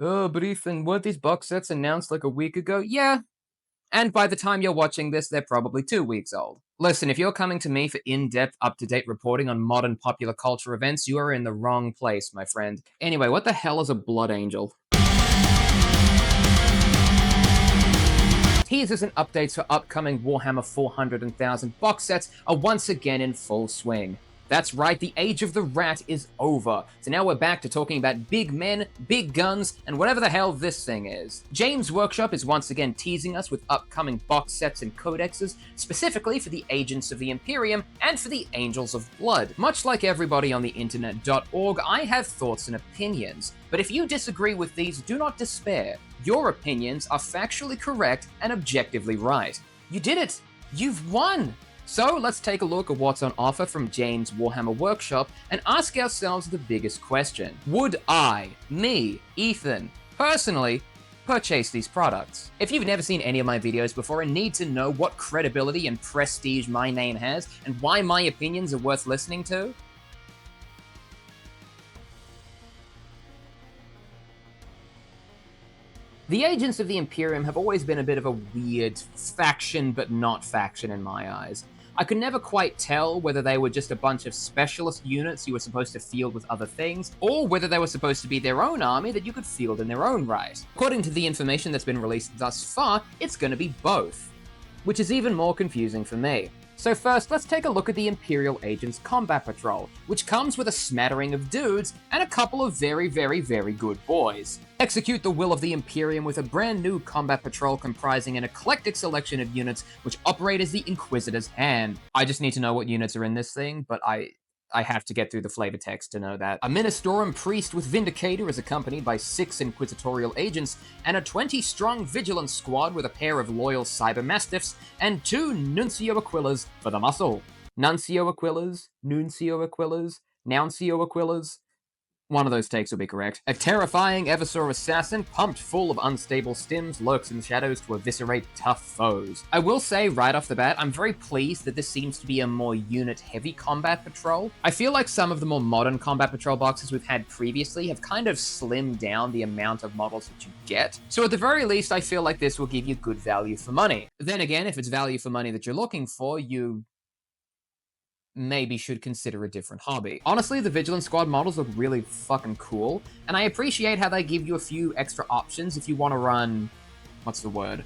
Oh, but Ethan, weren't these box sets announced like a week ago? Yeah, and by the time you're watching this, they're probably 2 weeks old. Listen, if you're coming to me for in-depth, up-to-date reporting on modern popular culture events, you are in the wrong place, my friend. Anyway, what the hell is a Blood Angel? Teasers and updates for upcoming Warhammer 400 and 1000 box sets are once again in full swing. That's right, the Age of the Rat is over. So now we're back to talking about big men, big guns, and whatever the hell this thing is. James Workshop is once again teasing us with upcoming box sets and codexes, specifically for the Agents of the Imperium and for the Angels of Blood. Much like everybody on the internet.org, I have thoughts and opinions. But if you disagree with these, do not despair. Your opinions are factually correct and objectively right. You did it! You've won! So let's take a look at what's on offer from James Warhammer Workshop and ask ourselves the biggest question. Would I, me, Ethan, personally, purchase these products? If you've never seen any of my videos before and need to know what credibility and prestige my name has and why my opinions are worth listening to, the Agents of the Imperium have always been a bit of a weird faction, but not faction in my eyes. I could never quite tell whether they were just a bunch of specialist units you were supposed to field with other things, or whether they were supposed to be their own army that you could field in their own right. According to the information that's been released thus far, it's going to be both, which is even more confusing for me. So first, let's take a look at the Imperial Agents Combat Patrol, which comes with a smattering of dudes and a couple of very, very, very good boys. Execute the will of the Imperium with a brand new combat patrol comprising an eclectic selection of units which operate as the Inquisitor's Hand. I just need to know what units are in this thing, but I have to get through the flavor text to know that. A Ministorum Priest with Vindicator is accompanied by 6 Inquisitorial Agents and a 20-strong Vigilance Squad with a pair of loyal Cyber Mastiffs and 2 Nuncio Aquillas for the muscle. Nuncio Aquillas, Nuncio Aquillas, Nuncio Aquillas. One of those takes will be correct. A terrifying Eversor assassin, pumped full of unstable stims, lurks in the shadows to eviscerate tough foes. I will say right off the bat, I'm very pleased that this seems to be a more unit-heavy combat patrol. I feel like some of the more modern combat patrol boxes we've had previously have kind of slimmed down the amount of models that you get. So at the very least, I feel like this will give you good value for money. Then again, if it's value for money that you're looking for, you maybe should consider a different hobby. Honestly, the Vigilance Squad models look really fucking cool, and I appreciate how they give you a few extra options if you want to run, what's the word?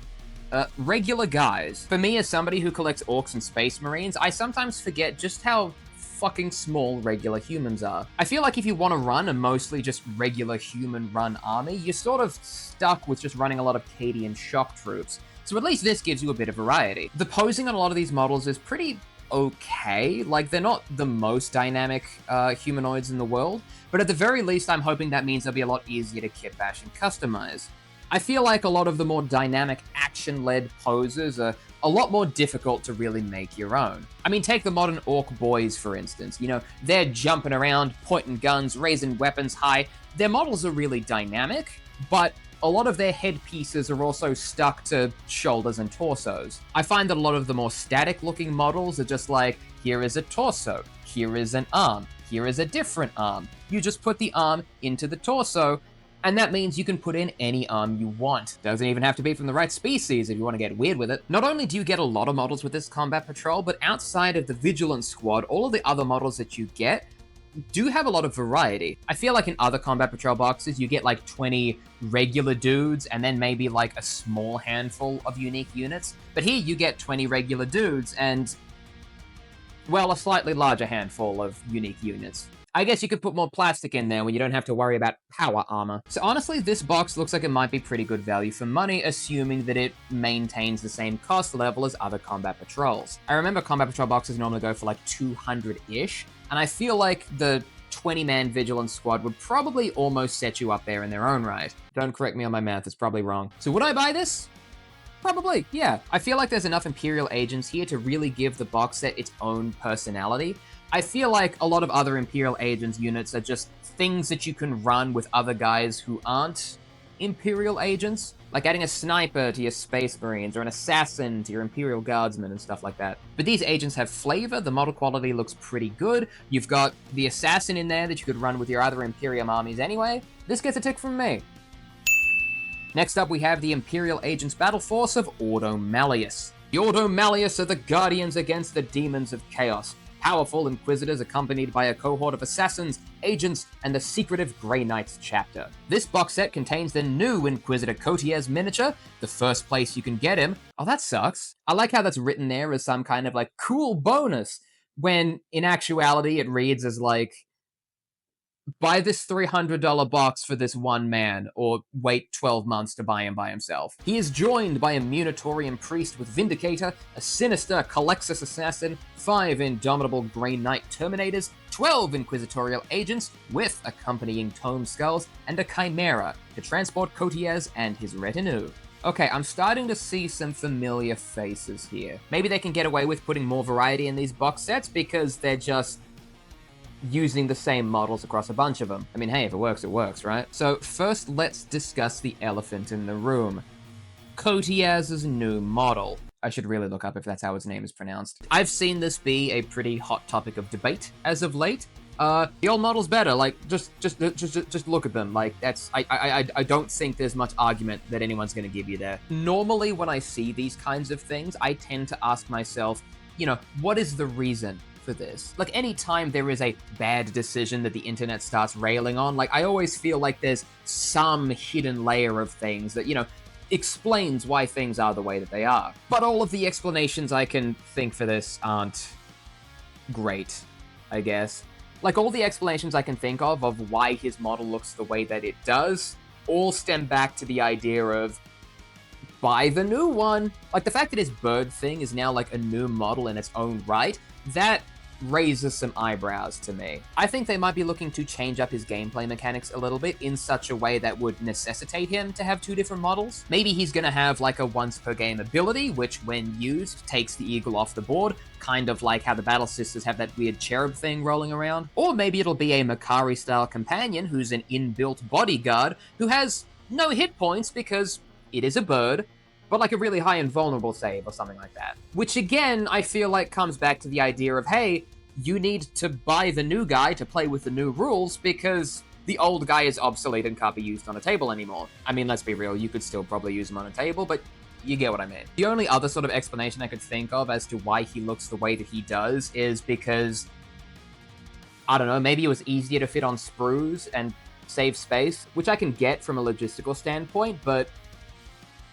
Regular guys. For me, as somebody who collects Orcs and Space Marines, I sometimes forget just how fucking small regular humans are. I feel like if you want to run a mostly just regular human-run army, you're sort of stuck with just running a lot of Cadian shock troops. So at least this gives you a bit of variety. The posing on a lot of these models is pretty okay. Like, they're not the most dynamic humanoids in the world, but at the very least, I'm hoping that means they'll be a lot easier to kit bash and customize. I feel like a lot of the more dynamic, action-led poses are a lot more difficult to really make your own. I mean, take the modern Orc boys, for instance. You know, they're jumping around, pointing guns, raising weapons high. Their models are really dynamic, but a lot of their headpieces are also stuck to shoulders and torsos. I find that a lot of the more static-looking models are just like, here is a torso, here is an arm, here is a different arm. You just put the arm into the torso, and that means you can put in any arm you want. Doesn't even have to be from the right species if you want to get weird with it. Not only do you get a lot of models with this combat patrol, but outside of the Vigilance Squad, all of the other models that you get do have a lot of variety. I feel like in other combat patrol boxes, you get like 20 regular dudes and then maybe like a small handful of unique units. But here you get 20 regular dudes and, well, a slightly larger handful of unique units. I guess you could put more plastic in there when you don't have to worry about power armor. So honestly, this box looks like it might be pretty good value for money, assuming that it maintains the same cost level as other combat patrols. I remember combat patrol boxes normally go for like 200-ish, and I feel like the 20-man Vigilance Squad would probably almost set you up there in their own right. Don't correct me on my math, it's probably wrong. So would I buy this? Probably, yeah. I feel like there's enough Imperial Agents here to really give the box set its own personality. I feel like a lot of other Imperial Agents units are just things that you can run with other guys who aren't Imperial Agents, like adding a sniper to your Space Marines or an assassin to your Imperial Guardsmen and stuff like that. But these agents have flavor, the model quality looks pretty good, you've got the assassin in there that you could run with your other Imperium armies anyway. This gets a tick from me. Next up, we have the Imperial Agents battle force of Ordo Malleus. The Ordo Malleus are the guardians against the demons of chaos. Powerful Inquisitors accompanied by a cohort of assassins, agents, and the secretive Grey Knights chapter. This box set contains the new Inquisitor Cotiez miniature, the first place you can get him. Oh, that sucks. I like how that's written there as some kind of like cool bonus, when in actuality it reads as like, buy this $300 box for this one man, or wait 12 months to buy him by himself. He is joined by a Munitorian priest with Vindicator, a sinister Calexis assassin, 5 indomitable Grey Knight Terminators, 12 Inquisitorial Agents with accompanying Tome Skulls, and a Chimera to transport Cotiez and his retinue. Okay, I'm starting to see some familiar faces here. Maybe they can get away with putting more variety in these box sets because they're just using the same models across a bunch of them. I mean, hey, if it works, right? So first, let's discuss the elephant in the room. Cotiez's new model. I should really look up if that's how his name is pronounced. I've seen this be a pretty hot topic of debate as of late. The old model's better. Like, just look at them. Like, that's I don't think there's much argument that anyone's going to give you there. Normally, when I see these kinds of things, I tend to ask myself, you know, what is the reason for this? Like, anytime there is a bad decision that the internet starts railing on, like, I always feel like there's some hidden layer of things that, you know, explains why things are the way that they are. But all of the explanations I can think for this aren't great, I guess. Like, all the explanations I can think of why his model looks the way that it does, all stem back to the idea of, buy the new one. Like, the fact that his bird thing is now, like, a new model in its own right, that raises some eyebrows to me. I think they might be looking to change up his gameplay mechanics a little bit in such a way that would necessitate him to have 2 different models. Maybe he's gonna have like a once per game ability, which when used takes the eagle off the board, kind of like how the Battle Sisters have that weird cherub thing rolling around. Or maybe it'll be a Makari-style companion who's an inbuilt bodyguard who has no hit points because it is a bird, but like a really high and vulnerable save or something like that. Which again, I feel like comes back to the idea of, hey, you need to buy the new guy to play with the new rules because the old guy is obsolete and can't be used on a table anymore. I mean, let's be real, you could still probably use him on a table, but you get what I mean. The only other sort of explanation I could think of as to why he looks the way that he does is because, I don't know, maybe it was easier to fit on sprues and save space, which I can get from a logistical standpoint, but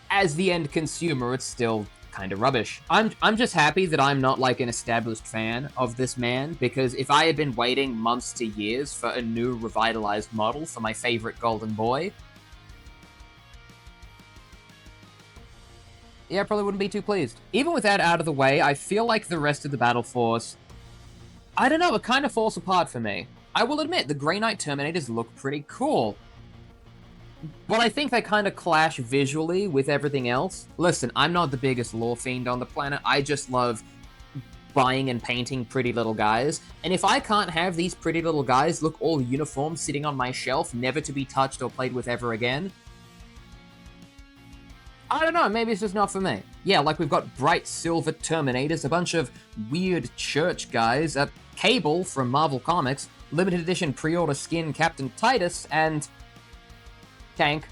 as the end consumer, it's still kind of rubbish. I'm just happy that I'm not like an established fan of this man, because if I had been waiting months to years for a new revitalized model for my favorite golden boy, yeah, I probably wouldn't be too pleased. Even with that out of the way, I feel like the rest of the battle force, I don't know, it kind of falls apart for me. I will admit, the Grey Knight Terminators look pretty cool, but I think they kind of clash visually with everything else. Listen, I'm not the biggest lore fiend on the planet. I just love buying and painting pretty little guys. And if I can't have these pretty little guys look all uniform sitting on my shelf, never to be touched or played with ever again, I don't know, maybe it's just not for me. Yeah, like we've got bright silver Terminators, a bunch of weird church guys, a Cable from Marvel Comics, limited edition pre-order skin Captain Titus, and tank.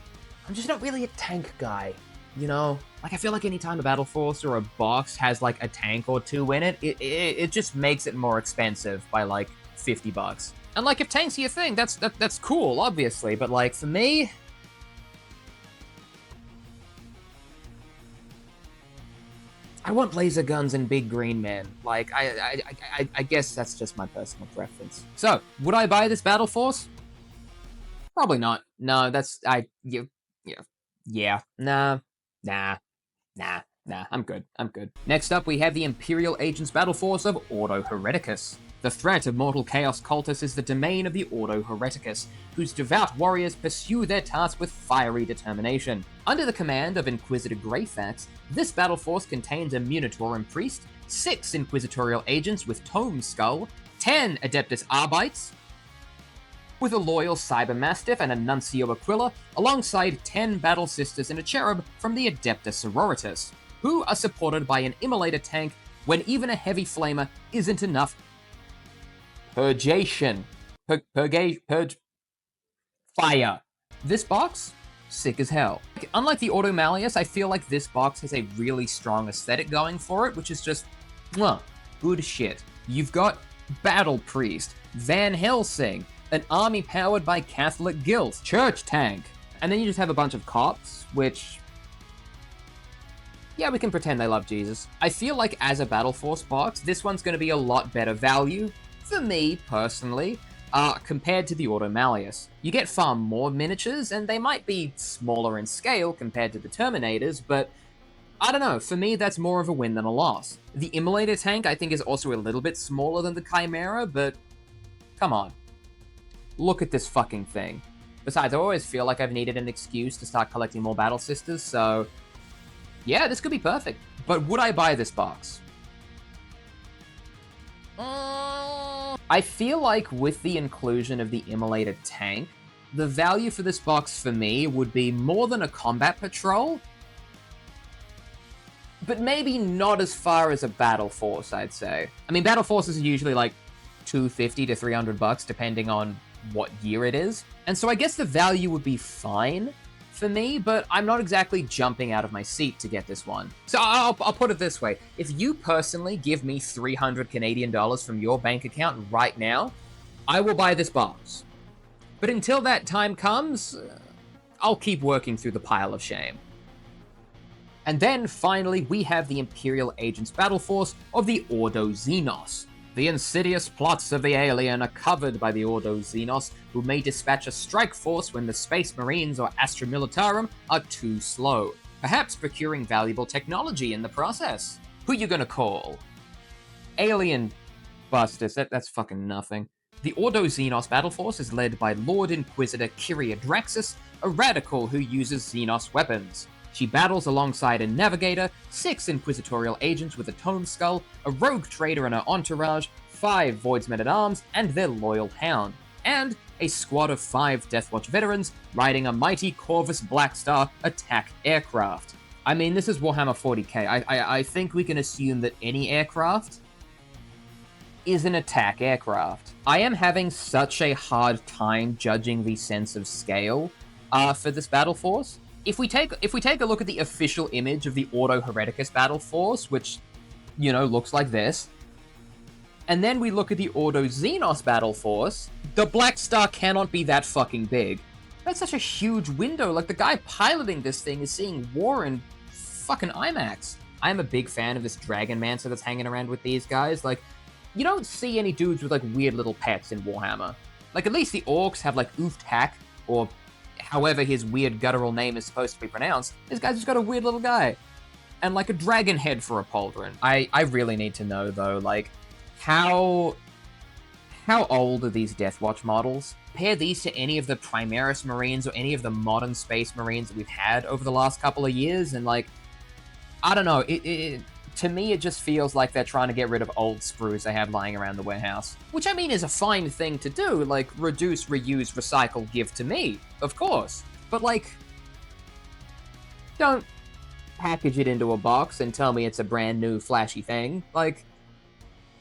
I'm just not really a tank guy, you know? Like, I feel like anytime a battle force or a box has like a tank or 2 in it, it just makes it more expensive by like $50. And like, if tanks are your thing, that's cool, obviously, but like for me, I want laser guns and big green men. Like, I guess that's just my personal preference. So, would I buy this battle force? Probably not. No, nah, I'm good. Next up, we have the Imperial Agents battle force of Ordo Hereticus. The threat of mortal chaos cultists is the domain of the Ordo Hereticus, whose devout warriors pursue their task with fiery determination. Under the command of Inquisitor Greyfax, this battle force contains a Munitorian priest, 6 Inquisitorial agents with Tome Skull, 10 Adeptus Arbites, with a loyal Cyber Mastiff and a Nuncio Aquila, alongside 10 Battle Sisters and a Cherub from the Adeptus Sororitas, who are supported by an Immolator tank when even a Heavy Flamer isn't enough. Purge fire. This box sick as hell. Unlike the Ordo Malleus, I feel like this box has a really strong aesthetic going for it, which is just, good shit. You've got Battle Priest, Van Helsing, an army powered by Catholic guilt, Church Tank, and then you just have a bunch of cops, which, yeah, we can pretend they love Jesus. I feel like as a Battle Force box, this one's going to be a lot better value, for me, personally, compared to the Ordo Malleus. You get far more miniatures, and they might be smaller in scale compared to the Terminators, but I don't know, for me that's more of a win than a loss. The Immolator tank I think is also a little bit smaller than the Chimera, but come on. Look at this fucking thing. Besides, I always feel like I've needed an excuse to start collecting more Battle Sisters, so yeah, this could be perfect. But would I buy this box? I feel like with the inclusion of the Immolator tank, the value for this box for me would be more than a combat patrol, but maybe not as far as a Battle Force, I'd say. I mean, Battle Forces are usually like $250 to $300 depending on what year it is. And so I guess the value would be fine for me, but I'm not exactly jumping out of my seat to get this one. So I'll put it this way. If you personally give me 300 Canadian dollars from your bank account right now, I will buy this box. But until that time comes, I'll keep working through the pile of shame. And then, finally, we have the Imperial Agents Battle Force of the Ordo Xenos. The insidious plots of the alien are covered by the Ordo Xenos, who may dispatch a strike force when the Space Marines or Astra Militarum are too slow, perhaps procuring valuable technology in the process. Who you gonna call? Alien Busters, that's fucking nothing. The Ordo Xenos Battle Force is led by Lord Inquisitor Kyria Draxus, a radical who uses Xenos weapons. She battles alongside a Navigator, 6 Inquisitorial Agents with a Tome Skull, a Rogue Trader and her entourage, 5 Voids Men-at-Arms and their Loyal Hound, and a squad of 5 Deathwatch veterans riding a mighty Corvus Blackstar attack aircraft. I mean, this is Warhammer 40k. I think we can assume that any aircraft is an attack aircraft. I am having such a hard time judging the sense of scale for this battle force. If we take a look at the official image of the Ordo Hereticus Battle Force, which, you know, looks like this, and then we look at the Ordo Xenos Battle Force, the Black Star cannot be that fucking big. That's such a huge window. Like, the guy piloting this thing is seeing war in fucking IMAX. I'm a big fan of this Dragon Mancer that's hanging around with these guys. Like, you don't see any dudes with, like, weird little pets in Warhammer. Like, at least the Orcs have, like, Ooftak, or however his weird guttural name is supposed to be pronounced. This guy's just got a weird little guy. And, like, a dragon head for a pauldron. I really need to know, though, like, how old are these Deathwatch models? Compare these to any of the Primaris Marines or any of the modern Space Marines that we've had over the last couple of years, and, like, I don't know, to me, it just feels like they're trying to get rid of old sprues they have lying around the warehouse. Which, I mean, is a fine thing to do, like, reduce, reuse, recycle, give to me, of course. But, like, don't package it into a box and tell me it's a brand new, flashy thing. Like,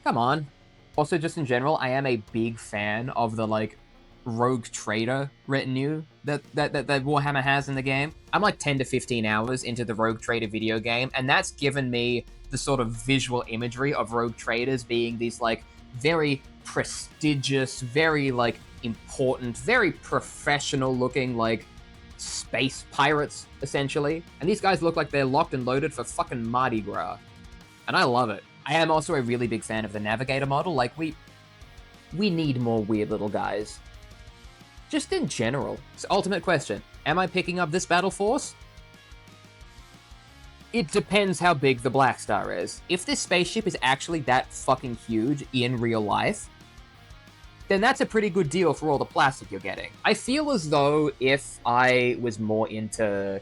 come on. Also, just in general, I am a big fan of the, like, Rogue Trader retinue that Warhammer has in the game. I'm like 10 to 15 hours into the Rogue Trader video game, and that's given me the sort of visual imagery of Rogue Traders being these, like, very prestigious, very, like, important, very professional-looking, like, space pirates, essentially. And these guys look like they're locked and loaded for fucking Mardi Gras. And I love it. I am also a really big fan of the Navigator model. Like, we need more weird little guys. Just in general. So, ultimate question. Am I picking up this battle force? It depends how big the Black Star is. If this spaceship is actually that fucking huge in real life, then that's a pretty good deal for all the plastic you're getting. I feel as though if I was more into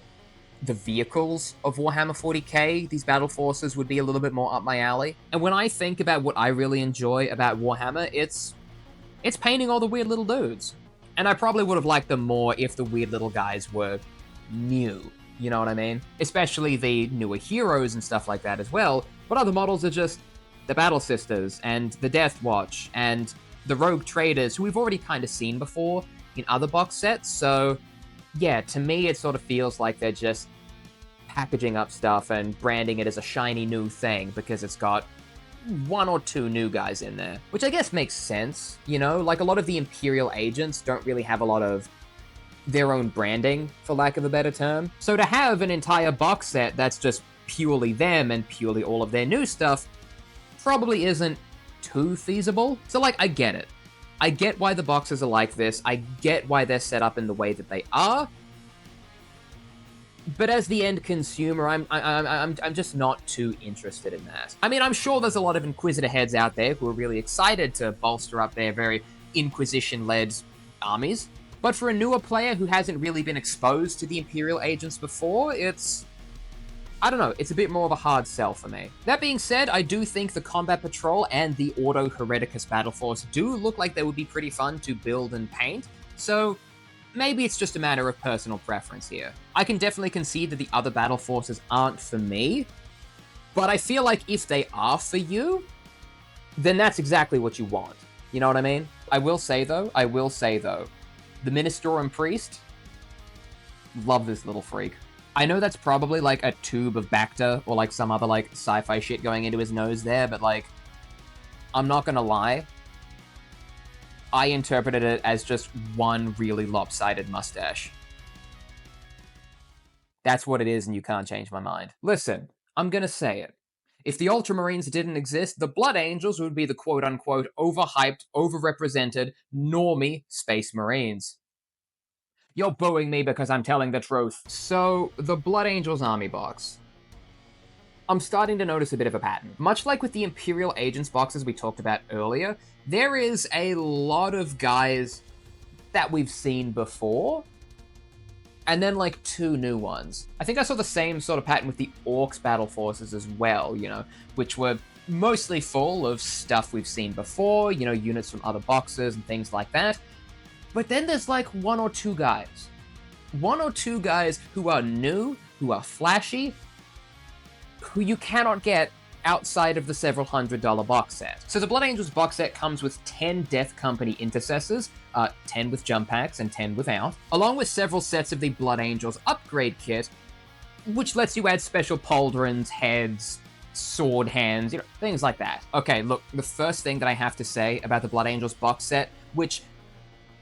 the vehicles of Warhammer 40k, these battle forces would be a little bit more up my alley. And when I think about what I really enjoy about Warhammer, it's painting all the weird little dudes. And I probably would have liked them more if the weird little guys were new. You know what I mean? Especially the newer heroes and stuff like that as well. But other models are just the Battle Sisters and the Death Watch and the Rogue Traders, who we've already kind of seen before in other box sets. So, yeah, to me it sort of feels like they're just packaging up stuff and branding it as a shiny new thing because it's got one or two new guys in there, which I guess makes sense, you know? Like, a lot of the Imperial Agents don't really have a lot of their own branding, for lack of a better term. So to have an entire box set that's just purely them and purely all of their new stuff probably isn't too feasible. So, like, I get it. I get why the boxes are like this. I get why they're set up in the way that they are. But as the end consumer, I'm just not too interested in that. I mean, I'm sure there's a lot of Inquisitor heads out there who are really excited to bolster up their very Inquisition-led armies. But for a newer player who hasn't really been exposed to the Imperial Agents before, I don't know, it's a bit more of a hard sell for me. That being said, I do think the Combat Patrol and the Ordo Hereticus Battle Force do look like they would be pretty fun to build and paint, so maybe it's just a matter of personal preference here. I can definitely concede that the other battle forces aren't for me, but I feel like if they are for you, then that's exactly what you want. You know what I mean? I will say though, the Ministorum Priest, love this little freak. I know that's probably like a tube of Bacta or like some other like sci-fi shit going into his nose there, but like, I'm not gonna lie, I interpreted it as just one really lopsided mustache. That's what it is, and you can't change my mind. Listen, I'm gonna say it. If the Ultramarines didn't exist, the Blood Angels would be the quote-unquote overhyped, overrepresented, normie Space Marines. You're booing me because I'm telling the truth. So, the Blood Angels army box. I'm starting to notice a bit of a pattern. Much like with the Imperial Agents boxes we talked about earlier, there is a lot of guys that we've seen before, and then like two new ones. I think I saw the same sort of pattern with the Orcs battle forces as well, you know, which were mostly full of stuff we've seen before, you know, units from other boxes and things like that. But then there's like one or two guys who are new, who are flashy, who you cannot get outside of the several $100 box set. So the Blood Angels box set comes with 10 Death Company Intercessors, 10 with jump packs and 10 without, along with several sets of the Blood Angels upgrade kit, which lets you add special pauldrons, heads, sword hands, you know, things like that. Okay, look, the first thing that I have to say about the Blood Angels box set, which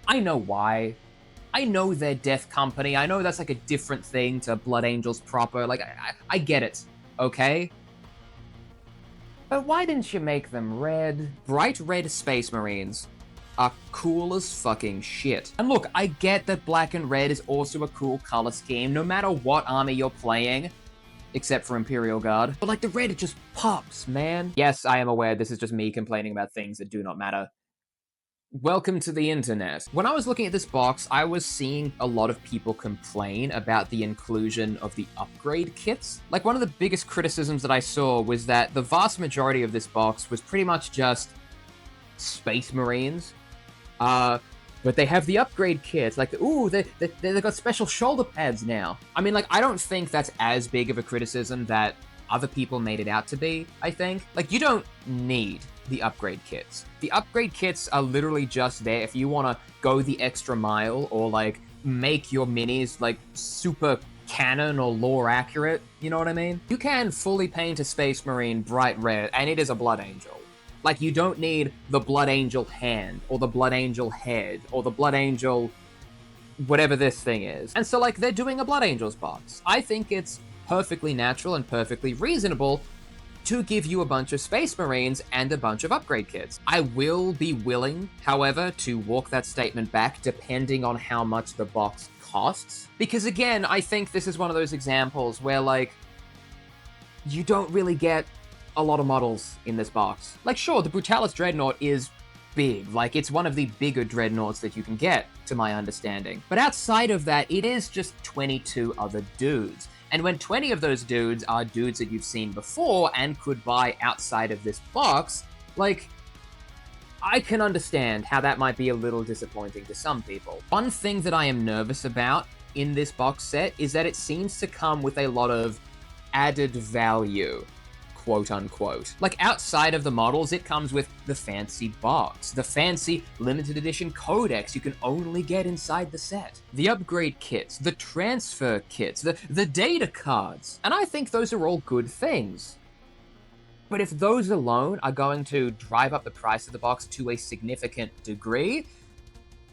I know why. I know they're Death Company. I know that's like a different thing to Blood Angels proper. Like, I get it, okay? But why didn't you make them red? Bright red Space Marines are cool as fucking shit. And look, I get that black and red is also a cool color scheme, no matter what army you're playing, except for Imperial Guard. But like, the red, it just pops, man. Yes, I am aware this is just me complaining about things that do not matter. Welcome to the internet. When I was looking at this box, I was seeing a lot of people complain about the inclusion of the upgrade kits. Like, one of the biggest criticisms that I saw was that the vast majority of this box was pretty much just Space Marines. But they have the upgrade kits, like, ooh, they've got special shoulder pads now. I mean, like, I don't think that's as big of a criticism that other people made it out to be, I think. Like, you don't need the upgrade kits. The upgrade kits are literally just there if you want to go the extra mile or, like, make your minis, like, super canon or lore accurate, you know what I mean? You can fully paint a Space Marine bright red, and it is a Blood Angel. Like, you don't need the Blood Angel hand, or the Blood Angel head, or the Blood Angel whatever this thing is. And so, like, they're doing a Blood Angels box. I think it's perfectly natural and perfectly reasonable to give you a bunch of Space Marines and a bunch of upgrade kits. I will be willing, however, to walk that statement back depending on how much the box costs. Because again, I think this is one of those examples where, like, you don't really get a lot of models in this box. Like, sure, the Brutalis Dreadnought is big. Like, it's one of the bigger Dreadnoughts that you can get, to my understanding. But outside of that, it is just 22 other dudes. And when 20 of those dudes are dudes that you've seen before and could buy outside of this box, like, I can understand how that might be a little disappointing to some people. One thing that I am nervous about in this box set is that it seems to come with a lot of added value. quote unquote. Like, outside of the models, it comes with the fancy box, the fancy limited edition codex you can only get inside the set, the upgrade kits, the transfer kits, the data cards. And I think those are all good things. But if those alone are going to drive up the price of the box to a significant degree,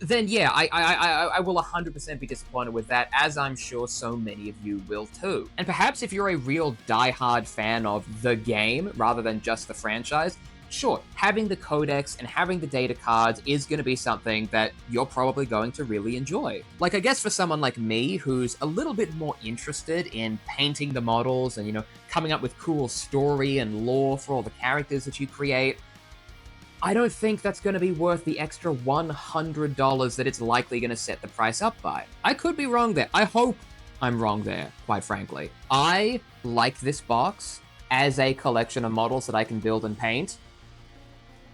then yeah, I will 100% be disappointed with that, as I'm sure so many of you will too. And perhaps if you're a real die-hard fan of the game rather than just the franchise, sure, having the codex and having the data cards is going to be something that you're probably going to really enjoy. Like, I guess for someone like me, who's a little bit more interested in painting the models and, you know, coming up with cool story and lore for all the characters that you create, I don't think that's going to be worth the extra $100 that it's likely going to set the price up by. I could be wrong there. I hope I'm wrong there, quite frankly. I like this box as a collection of models that I can build and paint.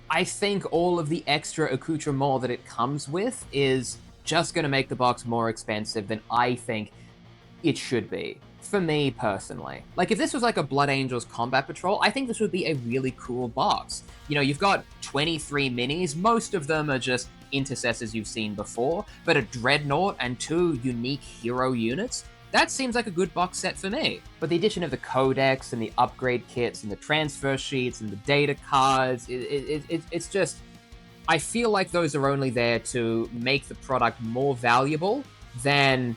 I think all of the extra accoutrement that it comes with is just going to make the box more expensive than I think it should be. For me, personally. Like, if this was like a Blood Angels Combat Patrol, I think this would be a really cool box. You know, you've got 23 minis, most of them are just intercessors you've seen before, but a Dreadnought and 2 unique hero units, that seems like a good box set for me. But the addition of the codex and the upgrade kits and the transfer sheets and the data cards, it's just, I feel like those are only there to make the product more valuable than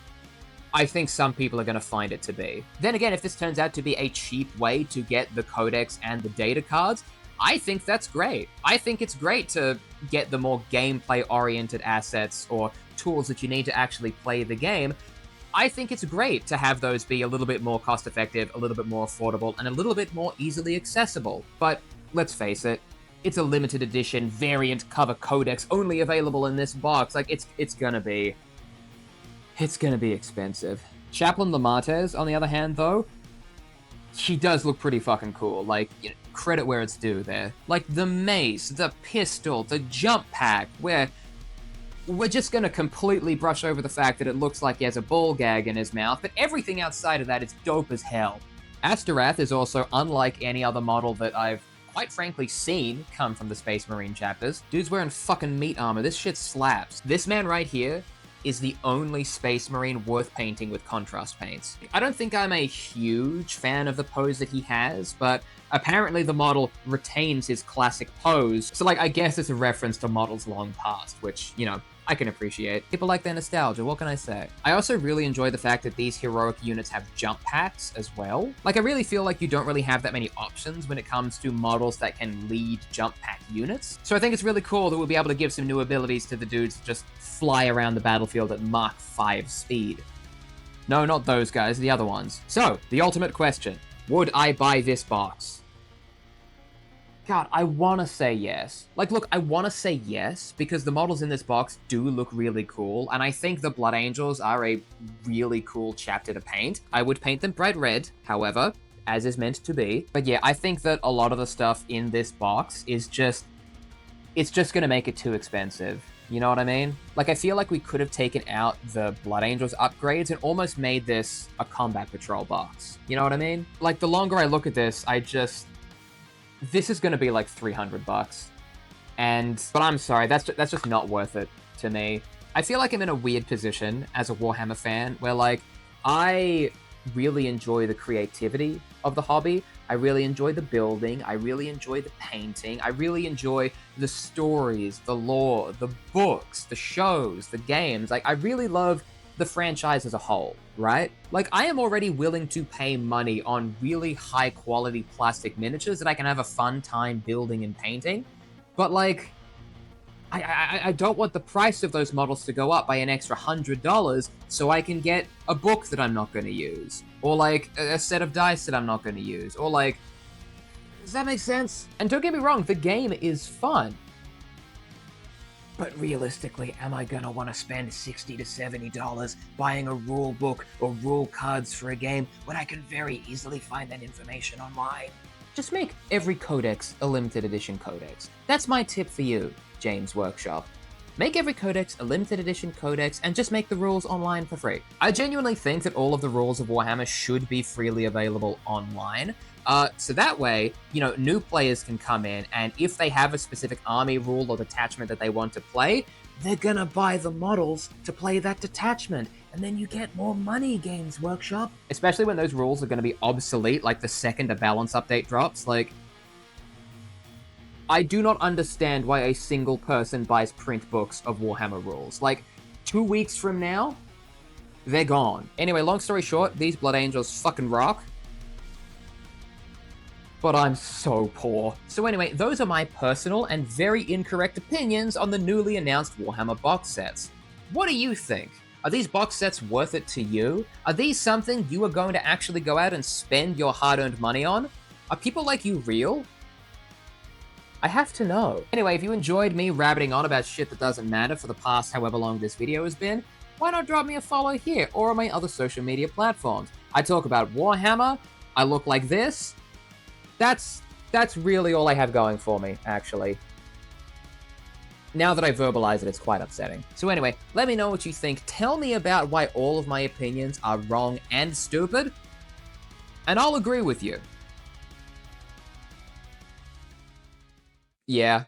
I think some people are going to find it to be. Then again, if this turns out to be a cheap way to get the codex and the data cards, I think that's great. I think it's great to get the more gameplay-oriented assets or tools that you need to actually play the game. I think it's great to have those be a little bit more cost-effective, a little bit more affordable, and a little bit more easily accessible. But let's face it, it's a limited edition variant cover codex only available in this box. Like, it's gonna be expensive. Chaplain Lamates, on the other hand, though, she does look pretty fucking cool. Like, you know, credit where it's due there. Like, the mace, the pistol, the jump pack, where we're just gonna completely brush over the fact that it looks like he has a ball gag in his mouth, but everything outside of that is dope as hell. Asterath is also unlike any other model that I've quite frankly seen come from the Space Marine chapters. Dude's wearing fucking meat armor. This shit slaps. This man right here is the only Space Marine worth painting with contrast paints. I don't think I'm a huge fan of the pose that he has, but apparently the model retains his classic pose, so like, I guess it's a reference to models long past, which, you know, I can appreciate. People like their nostalgia, what can I say? I also really enjoy the fact that these heroic units have jump packs as well. Like, I really feel like you don't really have that many options when it comes to models that can lead jump pack units. So I think it's really cool that we'll be able to give some new abilities to the dudes that just fly around the battlefield at Mach 5 speed. No, not those guys, the other ones. So, the ultimate question. Would I buy this box? God, I want to say yes. Like, look, I want to say yes, because the models in this box do look really cool, and I think the Blood Angels are a really cool chapter to paint. I would paint them bright red, however, as is meant to be. But yeah, I think that a lot of the stuff in this box is just, it's just going to make it too expensive. You know what I mean? Like, I feel like we could have taken out the Blood Angels upgrades and almost made this a Combat Patrol box. You know what I mean? Like, the longer I look at this, this is going to be like $300. But I'm sorry, that's just not worth it to me. I feel like I'm in a weird position as a Warhammer fan where, like, I really enjoy the creativity of the hobby. I really enjoy the building. I really enjoy the painting. I really enjoy the stories, the lore, the books, the shows, the games. Like, I really love the franchise as a whole, right? Like, I am already willing to pay money on really high quality plastic miniatures that I can have a fun time building and painting, but like, I don't want the price of those models to go up by an extra $100 so I can get a book that I'm not going to use, or like a set of dice that I'm not going to use, or like, does that make sense? And don't get me wrong, the game is fun. But realistically, am I gonna want to spend $60 to $70 buying a rule book or rule cards for a game when I can very easily find that information online? Just make every codex a limited edition codex. That's my tip for you, James Workshop. Make every codex a limited edition codex and just make the rules online for free. I genuinely think that all of the rules of Warhammer should be freely available online. So that way, new players can come in, and if they have a specific army rule or detachment that they want to play, they're gonna buy the models to play that detachment, and then you get more money, Games Workshop. Especially when those rules are gonna be obsolete, like the second a balance update drops. I do not understand why a single person buys print books of Warhammer rules. 2 weeks from now, they're gone. Anyway, long story short, these Blood Angels fucking rock. But I'm so poor. So anyway, those are my personal and very incorrect opinions on the newly announced Warhammer box sets. What do you think? Are these box sets worth it to you? Are these something you are going to actually go out and spend your hard-earned money on? Are people like you real? I have to know. Anyway, if you enjoyed me rabbiting on about shit that doesn't matter for the past however long this video has been, why not drop me a follow here or on my other social media platforms? I talk about Warhammer, I look like this. That's really all I have going for me, actually. Now that I verbalize it, it's quite upsetting. So anyway, let me know what you think. Tell me about why all of my opinions are wrong and stupid, and I'll agree with you. Yeah.